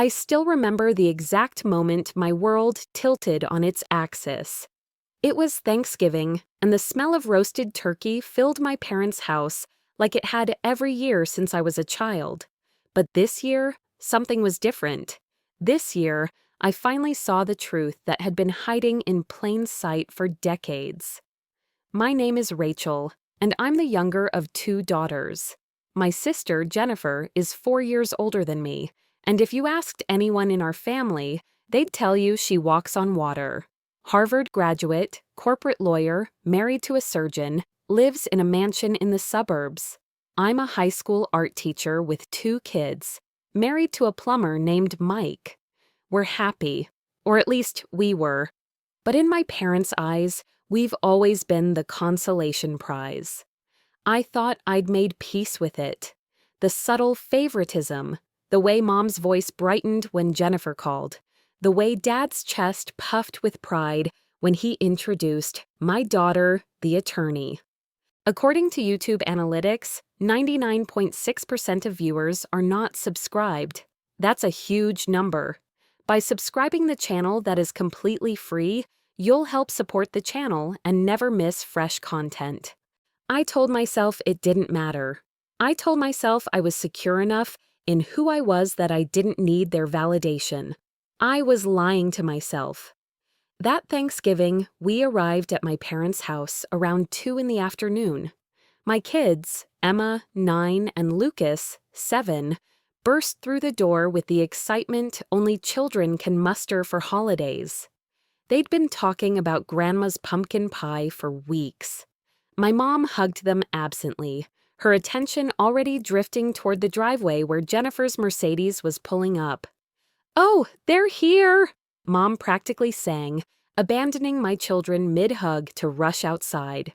I still remember the exact moment my world tilted on its axis. It was Thanksgiving, and the smell of roasted turkey filled my parents' house like it had every year since I was a child. But this year, something was different. This year, I finally saw the truth that had been hiding in plain sight for decades. My name is Rachel, and I'm the younger of two daughters. My sister, Jennifer, is 4 years older than me, and if you asked anyone in our family, they'd tell you she walks on water. Harvard graduate, corporate lawyer, married to a surgeon, lives in a mansion in the suburbs. I'm a high school art teacher with 2 kids, married to a plumber named Mike. We're happy, or at least we were. But in my parents' eyes, we've always been the consolation prize. I thought I'd made peace with it. The subtle favoritism, the way Mom's voice brightened when Jennifer called, the way Dad's chest puffed with pride when he introduced my daughter, the attorney. According to YouTube analytics, 99.6% of viewers are not subscribed. That's a huge number. By subscribing the channel that is completely free, you'll help support the channel and never miss fresh content. I told myself it didn't matter. I told myself I was secure enough in who I was that I didn't need their validation. I was lying to myself. That Thanksgiving, we arrived at my parents' house around 2 in the afternoon. My kids, Emma, 9, and Lucas, 7, burst through the door with the excitement only children can muster for holidays. They'd been talking about Grandma's pumpkin pie for weeks. My mom hugged them absently, her attention already drifting toward the driveway where Jennifer's Mercedes was pulling up. "Oh, they're here!" Mom practically sang, abandoning my children mid-hug to rush outside.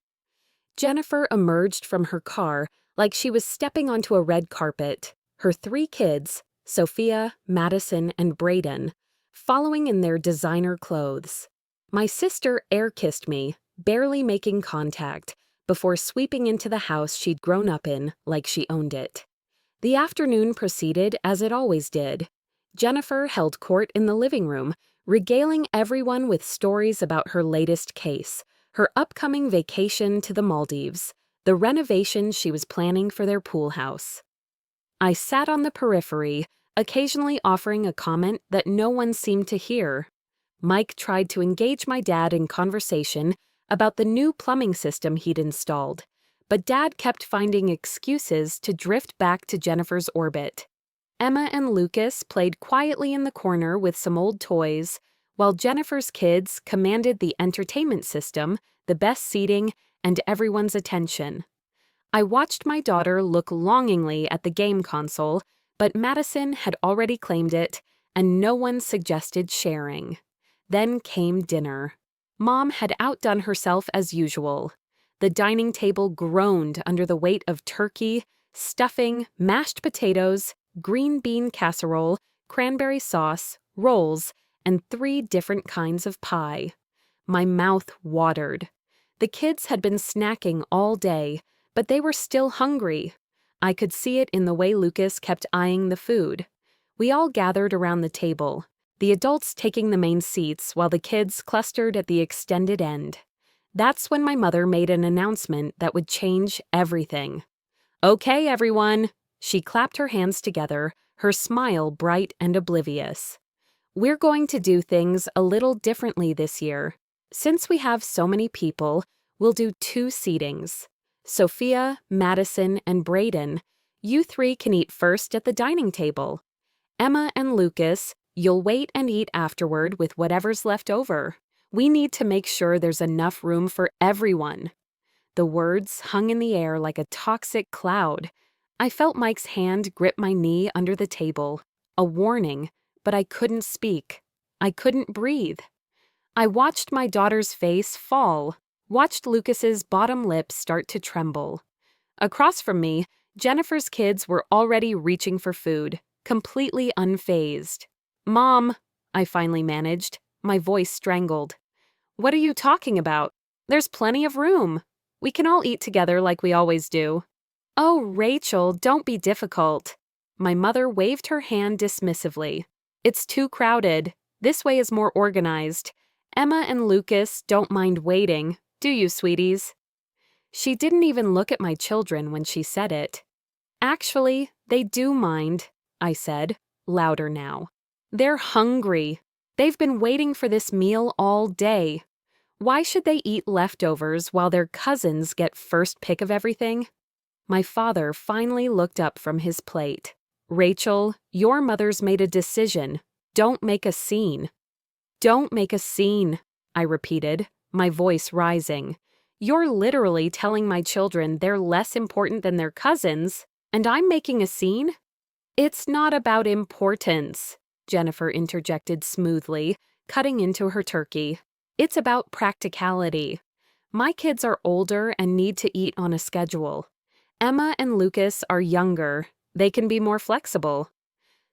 Jennifer emerged from her car like she was stepping onto a red carpet, her 3 kids, Sophia, Madison, and Brayden, following in their designer clothes. My sister air-kissed me, barely making contact, before sweeping into the house she'd grown up in like she owned it. The afternoon proceeded as it always did. Jennifer held court in the living room, regaling everyone with stories about her latest case, her upcoming vacation to the Maldives, the renovation she was planning for their pool house. I sat on the periphery, occasionally offering a comment that no one seemed to hear. Mike tried to engage my dad in conversation about the new plumbing system he'd installed, but Dad kept finding excuses to drift back to Jennifer's orbit. Emma and Lucas played quietly in the corner with some old toys, while Jennifer's kids commanded the entertainment system, the best seating, and everyone's attention. I watched my daughter look longingly at the game console, but Madison had already claimed it, and no one suggested sharing. Then came dinner. Mom had outdone herself as usual. The dining table groaned under the weight of turkey, stuffing, mashed potatoes, green bean casserole, cranberry sauce, rolls, and 3 different kinds of pie. My mouth watered. The kids had been snacking all day, but they were still hungry. I could see it in the way Lucas kept eyeing the food. We all gathered around the table, the adults taking the main seats while the kids clustered at the extended end. That's when my mother made an announcement that would change everything. "Okay, everyone." She clapped her hands together, her smile bright and oblivious. "We're going to do things a little differently this year. Since we have so many people, we'll do 2 seatings. Sophia, Madison, and Brayden, you 3 can eat first at the dining table. Emma and Lucas, you'll wait and eat afterward with whatever's left over. We need to make sure there's enough room for everyone." The words hung in the air like a toxic cloud. I felt Mike's hand grip my knee under the table, a warning, but I couldn't speak. I couldn't breathe. I watched my daughter's face fall, watched Lucas's bottom lip start to tremble. Across from me, Jennifer's kids were already reaching for food, completely unfazed. "Mom," I finally managed, my voice strangled. "What are you talking about? There's plenty of room. We can all eat together like we always do." "Oh, Rachel, don't be difficult." My mother waved her hand dismissively. It's too crowded. This way is more organized. Emma and Lucas don't mind waiting, do you, sweeties?" She didn't even look at my children when she said it. "Actually, they do mind," I said, louder now. "They're hungry. They've been waiting for this meal all day. Why should they eat leftovers while their cousins get first pick of everything?" My father finally looked up from his plate. "Rachel, your mother's made a decision. Don't make a scene." "Don't make a scene," I repeated, my voice rising. "You're literally telling my children they're less important than their cousins, and I'm making a scene?" "It's not about importance," Jennifer interjected smoothly, cutting into her turkey. "It's about practicality. My kids are older and need to eat on a schedule. Emma and Lucas are younger. They can be more flexible."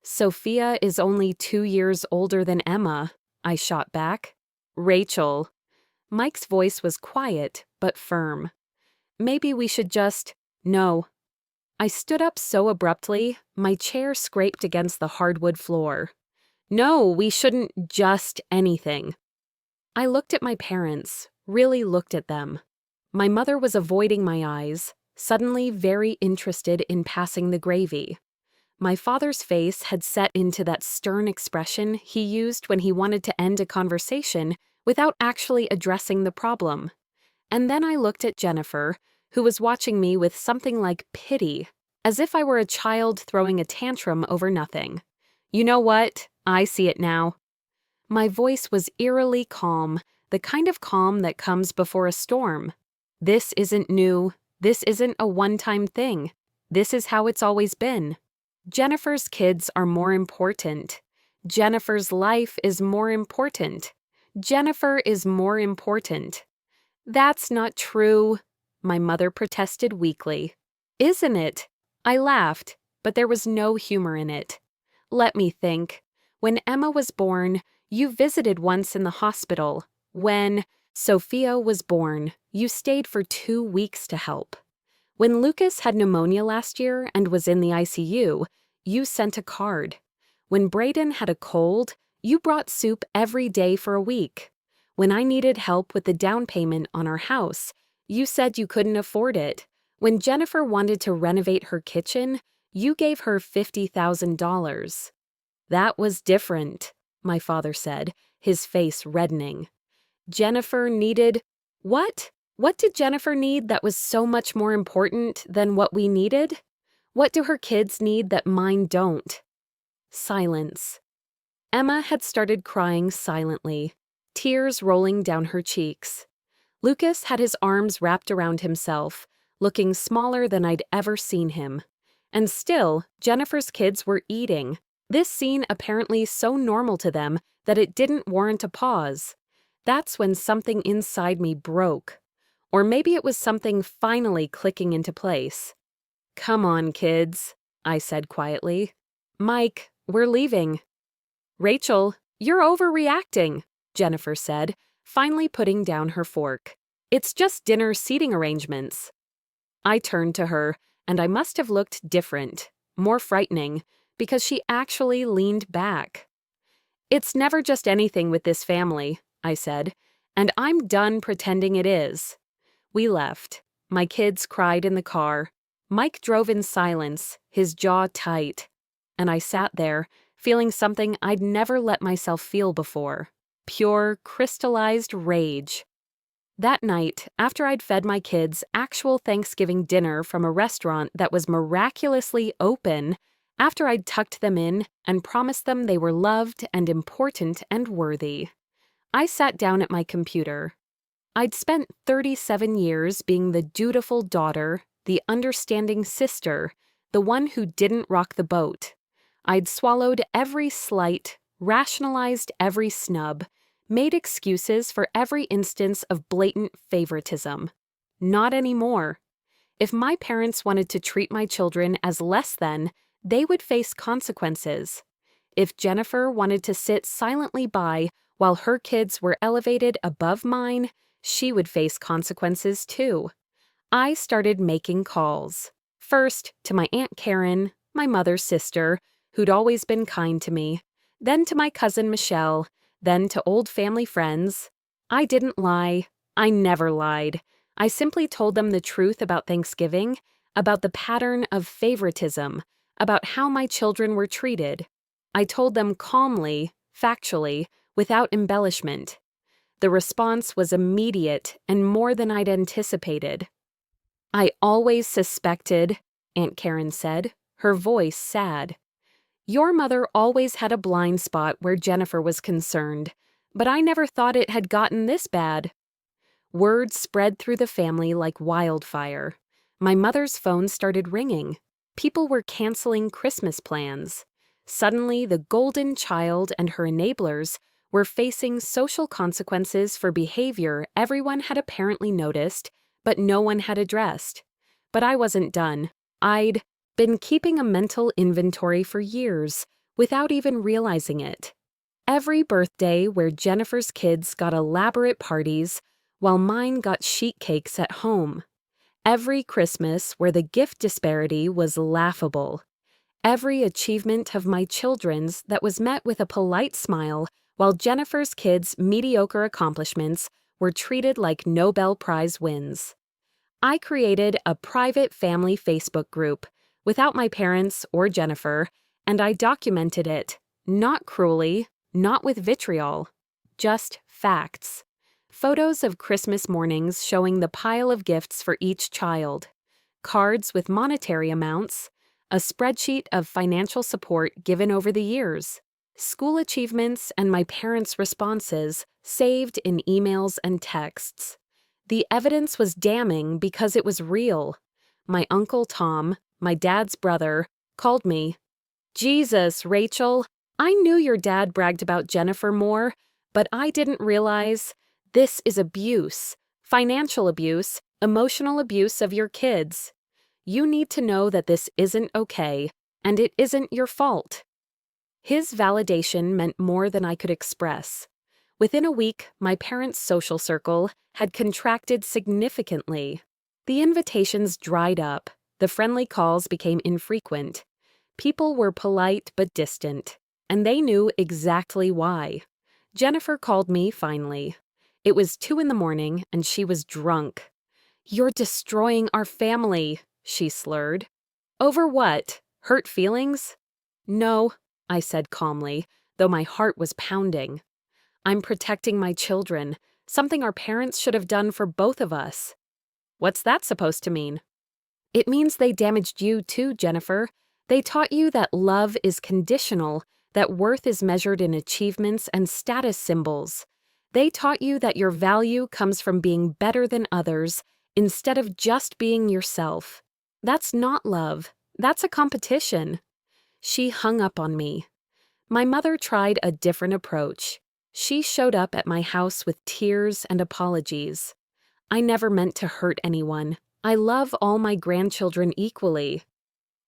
"Sophia is only 2 years older than Emma," I shot back. "Rachel." Mike's voice was quiet but firm. "Maybe we should just—" "No." I stood up so abruptly, my chair scraped against the hardwood floor. "No, we shouldn't just anything." I looked at my parents, really looked at them. My mother was avoiding my eyes, suddenly very interested in passing the gravy. My father's face had set into that stern expression he used when he wanted to end a conversation without actually addressing the problem. And then I looked at Jennifer, who was watching me with something like pity, as if I were a child throwing a tantrum over nothing. "You know what? I see it now." My voice was eerily calm, the kind of calm that comes before a storm. "This isn't new. This isn't a one-time thing. This is how it's always been. Jennifer's kids are more important. Jennifer's life is more important. Jennifer is more important." "That's not true," my mother protested weakly. "Isn't it?" I laughed, but there was no humor in it. "Let me think. When Emma was born, you visited once in the hospital. When Sophia was born, you stayed for 2 weeks to help. When Lucas had pneumonia last year and was in the ICU, you sent a card. When Brayden had a cold, you brought soup every day for a week. When I needed help with the down payment on our house, you said you couldn't afford it. When Jennifer wanted to renovate her kitchen, you gave her $50,000. "That was different," my father said, his face reddening. "Jennifer needed—" "What? What did Jennifer need that was so much more important than what we needed? What do her kids need that mine don't?" Silence. Emma had started crying silently, tears rolling down her cheeks. Lucas had his arms wrapped around himself, looking smaller than I'd ever seen him. And still, Jennifer's kids were eating, this scene apparently so normal to them that it didn't warrant a pause. That's when something inside me broke. Or maybe it was something finally clicking into place. "Come on, kids," I said quietly. "Mike, we're leaving." "Rachel, you're overreacting," Jennifer said, finally putting down her fork. "It's just dinner seating arrangements." I turned to her, and I must have looked different, more frightening, because she actually leaned back. "It's never just anything with this family," I said, "and I'm done pretending it is." We left. My kids cried in the car. Mike drove in silence, his jaw tight. And I sat there, feeling something I'd never let myself feel before. Pure, crystallized rage. That night, after I'd fed my kids actual Thanksgiving dinner from a restaurant that was miraculously open, after I'd tucked them in and promised them they were loved and important and worthy, I sat down at my computer. I'd spent 37 years being the dutiful daughter, the understanding sister, the one who didn't rock the boat. I'd swallowed every slight, rationalized every snub, made excuses for every instance of blatant favoritism. Not anymore. If my parents wanted to treat my children as less than, they would face consequences. If Jennifer wanted to sit silently by while her kids were elevated above mine, she would face consequences too. I started making calls. First, to my Aunt Karen, my mother's sister, who'd always been kind to me. then to my cousin Michelle, then to old family friends. I didn't lie. I never lied. I simply told them the truth about Thanksgiving, about the pattern of favoritism, about how my children were treated. I told them calmly, factually, without embellishment. The response was immediate and more than I'd anticipated. "I always suspected," Aunt Karen said, her voice sad. "Your mother always had a blind spot where Jennifer was concerned, but I never thought it had gotten this bad." Word spread through the family like wildfire. My mother's phone started ringing. People were canceling Christmas plans. Suddenly, the golden child and her enablers were facing social consequences for behavior everyone had apparently noticed, but no one had addressed. But I wasn't done. I'd been keeping a mental inventory for years, without even realizing it. Every birthday where Jennifer's kids got elaborate parties, while mine got sheet cakes at home. Every Christmas where the gift disparity was laughable. Every achievement of my children's that was met with a polite smile, while Jennifer's kids' mediocre accomplishments were treated like Nobel Prize wins. I created a private family Facebook group without my parents or Jennifer, and I documented it, not cruelly, not with vitriol, just facts. Photos of Christmas mornings showing the pile of gifts for each child, cards with monetary amounts, a spreadsheet of financial support given over the years, school achievements and my parents' responses saved in emails and texts. The evidence was damning because it was real. My Uncle Tom, my dad's brother, called me. "Jesus, Rachel, I knew your dad bragged about Jennifer more, but I didn't realize this is abuse, financial abuse, emotional abuse of your kids. You need to know that this isn't okay, and it isn't your fault." His validation meant more than I could express. Within a week, my parents' social circle had contracted significantly. The invitations dried up, the friendly calls became infrequent. People were polite but distant, and they knew exactly why. Jennifer called me finally. It was 2 a.m, and she was drunk. "You're destroying our family," she slurred. "Over what? Hurt feelings?" "No," I said calmly, though my heart was pounding. "I'm protecting my children, something our parents should have done for both of us." "What's that supposed to mean?" "It means they damaged you too, Jennifer. They taught you that love is conditional, that worth is measured in achievements and status symbols. They taught you that your value comes from being better than others instead of just being yourself. That's not love. That's a competition." She hung up on me. My mother tried a different approach. She showed up at my house with tears and apologies. "I never meant to hurt anyone. I love all my grandchildren equally."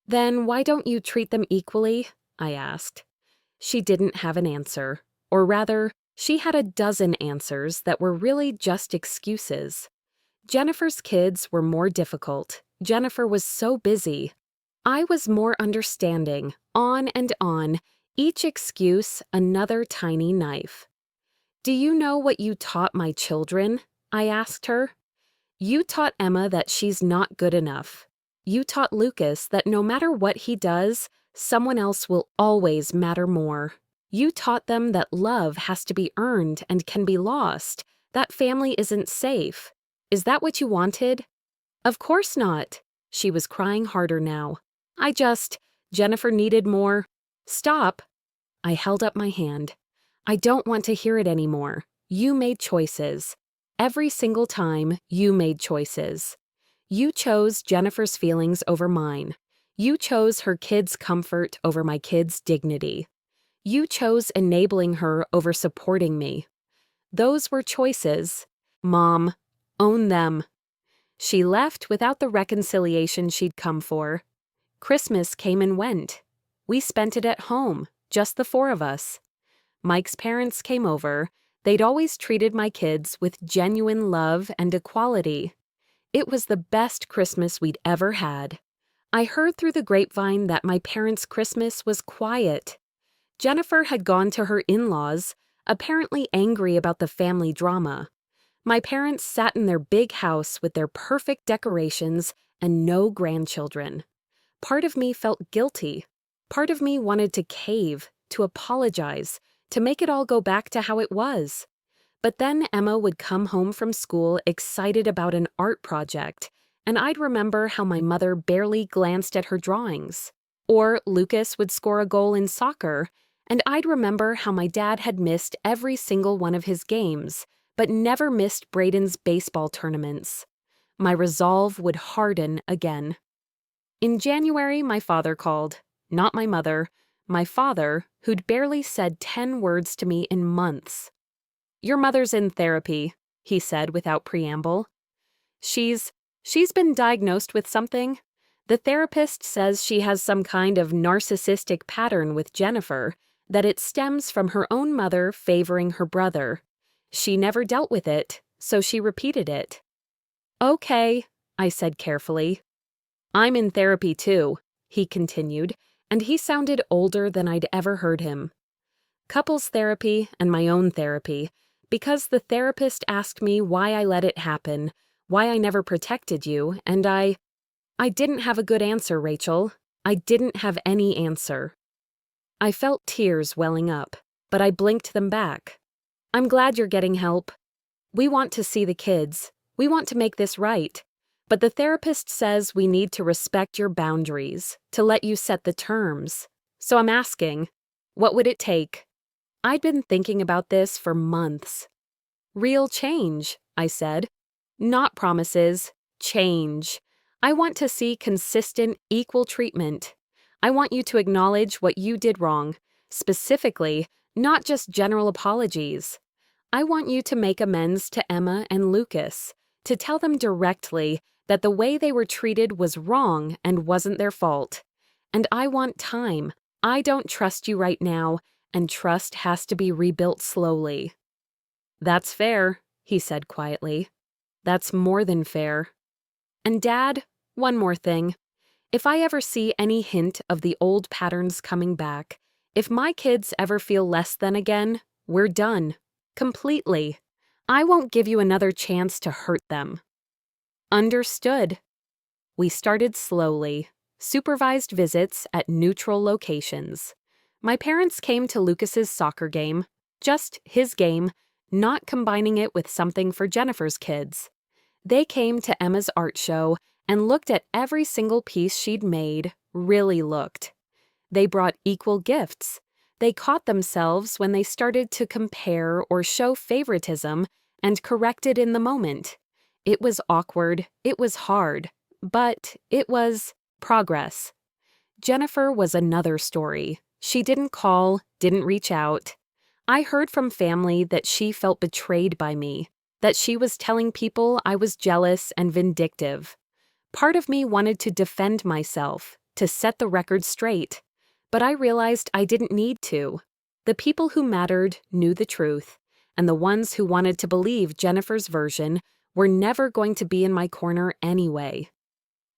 "Then why don't you treat them equally?" I asked. She didn't have an answer, or rather, she had a dozen answers that were really just excuses. Jennifer's kids were more difficult. Jennifer was so busy. I was more understanding, on and on, each excuse another tiny knife. "Do you know what you taught my children?" I asked her. "You taught Emma that she's not good enough. You taught Lucas that no matter what he does, someone else will always matter more. You taught them that love has to be earned and can be lost, that family isn't safe. Is that what you wanted?" "Of course not." She was crying harder now. Jennifer needed more." "Stop." I held up my hand. "I don't want to hear it anymore. You made choices. Every single time, you made choices. You chose Jennifer's feelings over mine. You chose her kids' comfort over my kids' dignity. You chose enabling her over supporting me. Those were choices. Mom, own them." She left without the reconciliation she'd come for. Christmas came and went. We spent it at home, just the 4 of us. Mike's parents came over. They'd always treated my kids with genuine love and equality. It was the best Christmas we'd ever had. I heard through the grapevine that my parents' Christmas was quiet. Jennifer had gone to her in-laws, apparently angry about the family drama. My parents sat in their big house with their perfect decorations and no grandchildren. Part of me felt guilty. Part of me wanted to cave, to apologize, to make it all go back to how it was. But then Emma would come home from school excited about an art project, and I'd remember how my mother barely glanced at her drawings. Or Lucas would score a goal in soccer, and I'd remember how my dad had missed every single one of his games, but never missed Braden's baseball tournaments. My resolve would harden again. In January, my father called. Not my mother. My father, who'd barely said 10 words to me in months. "Your mother's in therapy," he said without preamble. She's been diagnosed with something. The therapist says she has some kind of narcissistic pattern with Jennifer, that it stems from her own mother favoring her brother. She never dealt with it, so she repeated it. "Okay," I said carefully. "I'm in therapy too," he continued, and he sounded older than I'd ever heard him. "Couples therapy and my own therapy, because the therapist asked me why I let it happen, why I never protected you, and I didn't have a good answer, Rachel. I didn't have any answer." I felt tears welling up, but I blinked them back. "I'm glad you're getting help. We want to see the kids. We want to make this right. But the therapist says we need to respect your boundaries, to let you set the terms. So I'm asking, what would it take?" I'd been thinking about this for months. "Real change," I said. "Not promises, change. I want to see consistent, equal treatment. I want you to acknowledge what you did wrong, specifically, not just general apologies. I want you to make amends to Emma and Lucas, to tell them directly that the way they were treated was wrong and wasn't their fault. And I want time. I don't trust you right now, and trust has to be rebuilt slowly." "That's fair," he said quietly. "That's more than fair. And Dad, one more thing. If I ever see any hint of the old patterns coming back, if my kids ever feel less than again, we're done. Completely. I won't give you another chance to hurt them." "Understood." We started slowly, supervised visits at neutral locations. My parents came to Lucas's soccer game, just his game, not combining it with something for Jennifer's kids. They came to Emma's art show and looked at every single piece she'd made, really looked. They brought equal gifts. They caught themselves when they started to compare or show favoritism and corrected in the moment. It was awkward, it was hard, but it was progress. Jennifer was another story. She didn't call, didn't reach out. I heard from family that she felt betrayed by me, that she was telling people I was jealous and vindictive. Part of me wanted to defend myself, to set the record straight, but I realized I didn't need to. The people who mattered knew the truth, and the ones who wanted to believe Jennifer's version were never going to be in my corner anyway.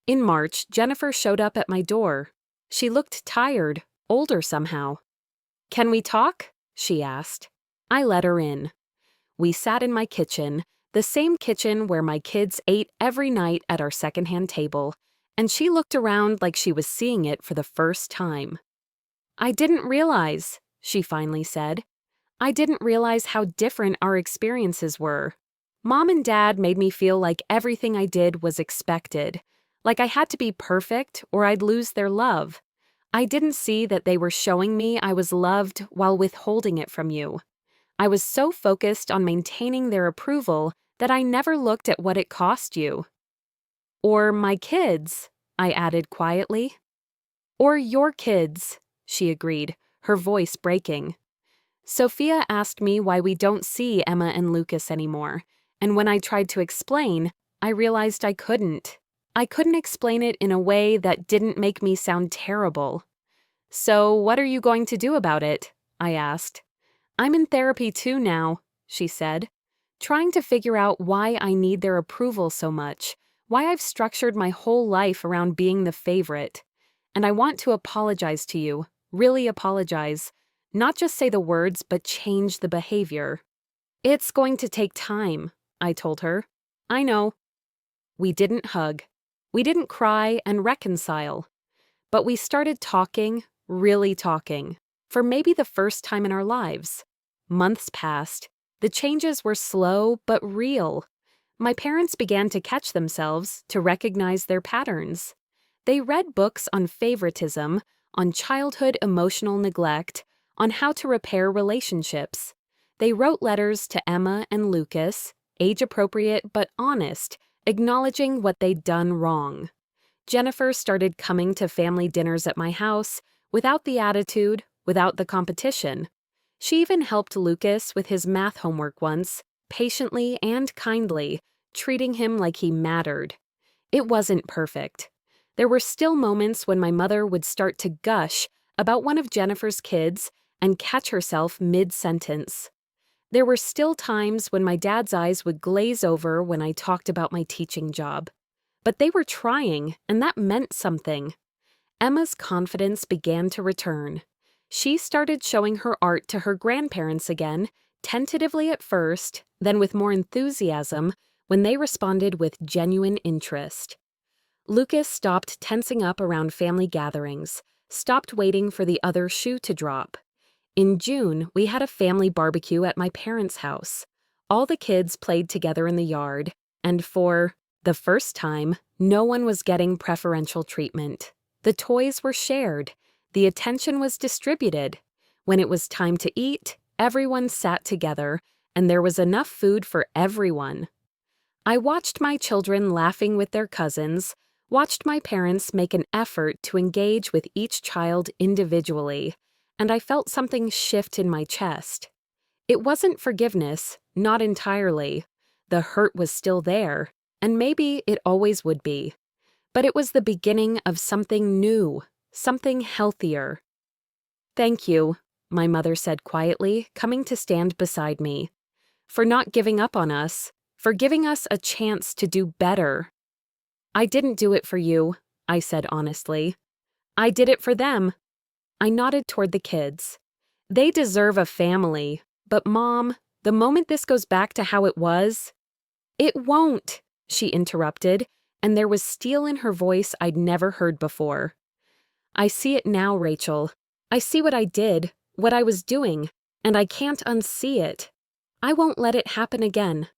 In March, Jennifer showed up at my door. She looked tired, older somehow. "Can we talk?" she asked. I let her in. We sat in my kitchen, the same kitchen where my kids ate every night at our secondhand table, and she looked around like she was seeing it for the first time. "I didn't realize," she finally said. "I didn't realize how different our experiences were. Mom and Dad made me feel like everything I did was expected, like I had to be perfect or I'd lose their love. I didn't see that they were showing me I was loved while withholding it from you. I was so focused on maintaining their approval that I never looked at what it cost you." "Or my kids," I added quietly. "Or your kids," she agreed, her voice breaking. "Sophia asked me why we don't see Emma and Lucas anymore, and when I tried to explain, I realized I couldn't. I couldn't explain it in a way that didn't make me sound terrible." "So what are you going to do about it?" I asked. "I'm in therapy too now," she said, "trying to figure out why I need their approval so much, why I've structured my whole life around being the favorite. And I want to apologize to you, really apologize, Not just say the words, but change the behavior. It's going to take time, I told her. I know. We didn't hug. We didn't cry and reconcile. But we started talking, really talking, for maybe the first time in our lives. Months passed. The changes were slow but real. My parents began to catch themselves, to recognize their patterns. They read books on favoritism, on childhood emotional neglect, on how to repair relationships. They wrote letters to Emma and Lucas, age-appropriate but honest, acknowledging what they'd done wrong. Jennifer started coming to family dinners at my house, without the attitude, without the competition. She even helped Lucas with his math homework once, patiently and kindly, treating him like he mattered. It wasn't perfect. There were still moments when my mother would start to gush about one of Jennifer's kids and catch herself mid-sentence. There were still times when my dad's eyes would glaze over when I talked about my teaching job. But they were trying, and that meant something. Emma's confidence began to return. She started showing her art to her grandparents again, tentatively at first, then with more enthusiasm, when they responded with genuine interest. Lucas stopped tensing up around family gatherings, stopped waiting for the other shoe to drop. In June, we had a family barbecue at my parents' house. All the kids played together in the yard, and for the first time, no one was getting preferential treatment. The toys were shared. The attention was distributed. When it was time to eat, everyone sat together, and there was enough food for everyone. I watched my children laughing with their cousins, watched my parents make an effort to engage with each child individually, and I felt something shift in my chest. It wasn't forgiveness, not entirely. The hurt was still there, and maybe it always would be. But it was the beginning of something new, something healthier. "Thank you," my mother said quietly, coming to stand beside me, "for not giving up on us, for giving us a chance to do better." "I didn't do it for you," I said honestly. "I did it for them." I nodded toward the kids. "They deserve a family, but Mom, the moment this goes back to how it was—" "It won't," she interrupted, and there was steel in her voice I'd never heard before. "I see it now, Rachel. I see what I did, what I was doing, and I can't unsee it. I won't let it happen again."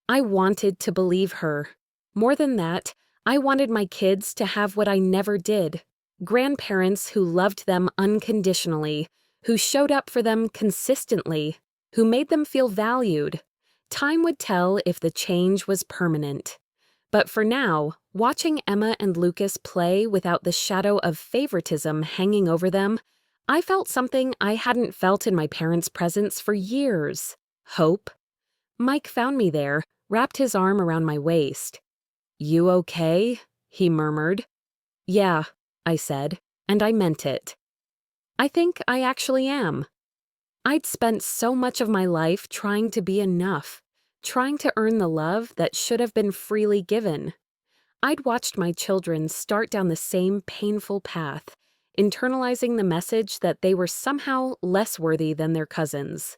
I wanted to believe her. More than that, I wanted my kids to have what I never did. Grandparents who loved them unconditionally, who showed up for them consistently, who made them feel valued. Time would tell if the change was permanent. But for now, watching Emma and Lucas play without the shadow of favoritism hanging over them, I felt something I hadn't felt in my parents' presence for years. Hope. Mike found me there, wrapped his arm around my waist. "You okay?" he murmured. "Yeah," I said, and I meant it. "I think I actually am." I'd spent so much of my life trying to be enough, trying to earn the love that should have been freely given. I'd watched my children start down the same painful path, internalizing the message that they were somehow less worthy than their cousins.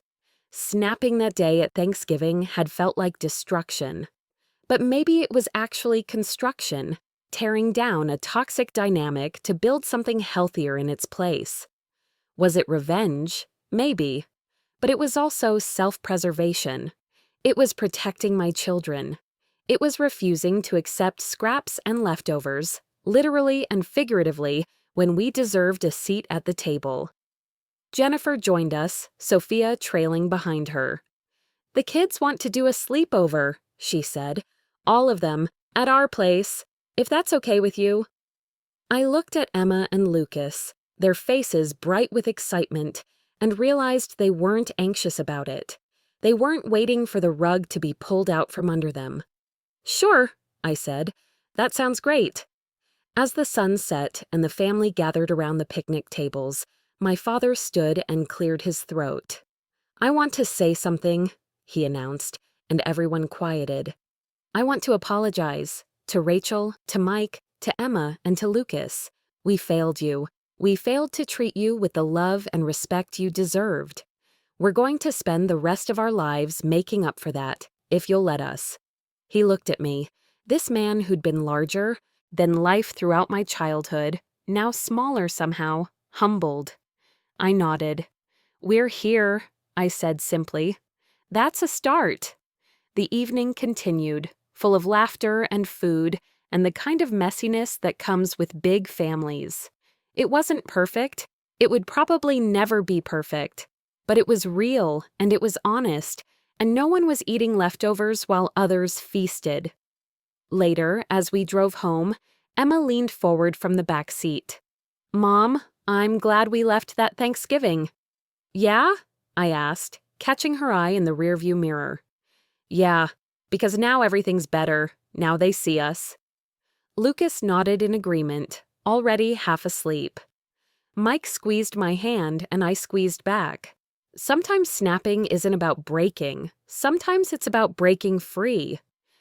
Snapping that day at Thanksgiving had felt like destruction. But maybe it was actually construction, tearing down a toxic dynamic to build something healthier in its place. Was it revenge? Maybe. But it was also self-preservation. It was protecting my children. It was refusing to accept scraps and leftovers, literally and figuratively, when we deserved a seat at the table. Jennifer joined us, Sophia trailing behind her. "The kids want to do a sleepover," she said. "All of them, at our place, if that's okay with you." I looked at Emma and Lucas, their faces bright with excitement, and realized they weren't anxious about it. They weren't waiting for the rug to be pulled out from under them. "Sure," I said. "That sounds great." As the sun set and the family gathered around the picnic tables, my father stood and cleared his throat. "I want to say something," he announced, and everyone quieted. "I want to apologize to Rachel, to Mike, to Emma, and to Lucas. We failed you. We failed to treat you with the love and respect you deserved. We're going to spend the rest of our lives making up for that, if you'll let us." He looked at me, this man who'd been larger than life throughout my childhood, now smaller somehow, humbled. I nodded. "We're here," I said simply. "That's a start." The evening continued, full of laughter and food and the kind of messiness that comes with big families. It wasn't perfect. It would probably never be perfect. But it was real and it was honest, and no one was eating leftovers while others feasted. Later, as we drove home, Emma leaned forward from the back seat. "Mom, I'm glad we left that Thanksgiving." "Yeah?" I asked, catching her eye in the rearview mirror. "Yeah, because now everything's better. Now they see us." Lucas nodded in agreement, already half asleep. Mike squeezed my hand and I squeezed back. Sometimes snapping isn't about breaking. Sometimes it's about breaking free.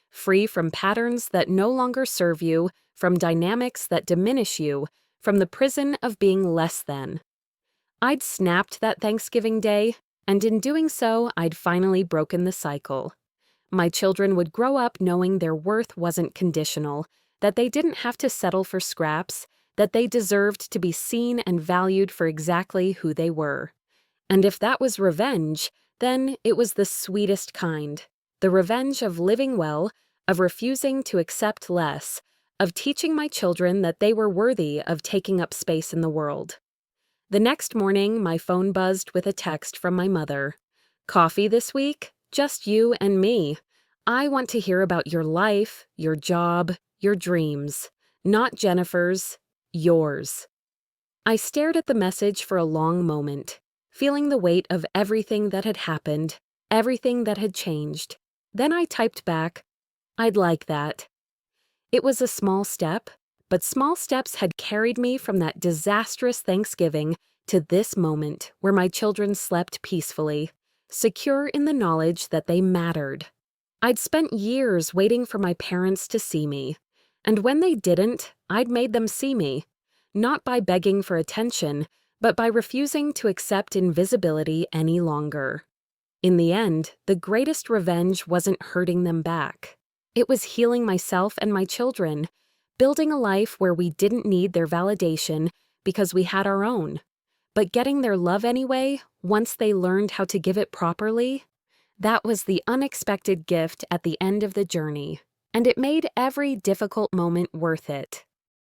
Free from patterns that no longer serve you, from dynamics that diminish you, from the prison of being less than. I'd snapped that Thanksgiving Day, and in doing so, I'd finally broken the cycle. My children would grow up knowing their worth wasn't conditional, that they didn't have to settle for scraps, that they deserved to be seen and valued for exactly who they were. And if that was revenge, then it was the sweetest kind. The revenge of living well, of refusing to accept less, of teaching my children that they were worthy of taking up space in the world. The next morning, my phone buzzed with a text from my mother. "Coffee this week? Just you and me. I want to hear about your life, your job, your dreams. Not Jennifer's, yours." I stared at the message for a long moment, feeling the weight of everything that had happened, everything that had changed. Then I typed back, "I'd like that." It was a small step, but small steps had carried me from that disastrous Thanksgiving to this moment where my children slept peacefully, secure in the knowledge that they mattered. I'd spent years waiting for my parents to see me, and when they didn't, I'd made them see me, not by begging for attention, but by refusing to accept invisibility any longer. In the end, the greatest revenge wasn't hurting them back. It was healing myself and my children, building a life where we didn't need their validation because we had our own. But getting their love anyway, once they learned how to give it properly, that was the unexpected gift at the end of the journey, and it made every difficult moment worth it.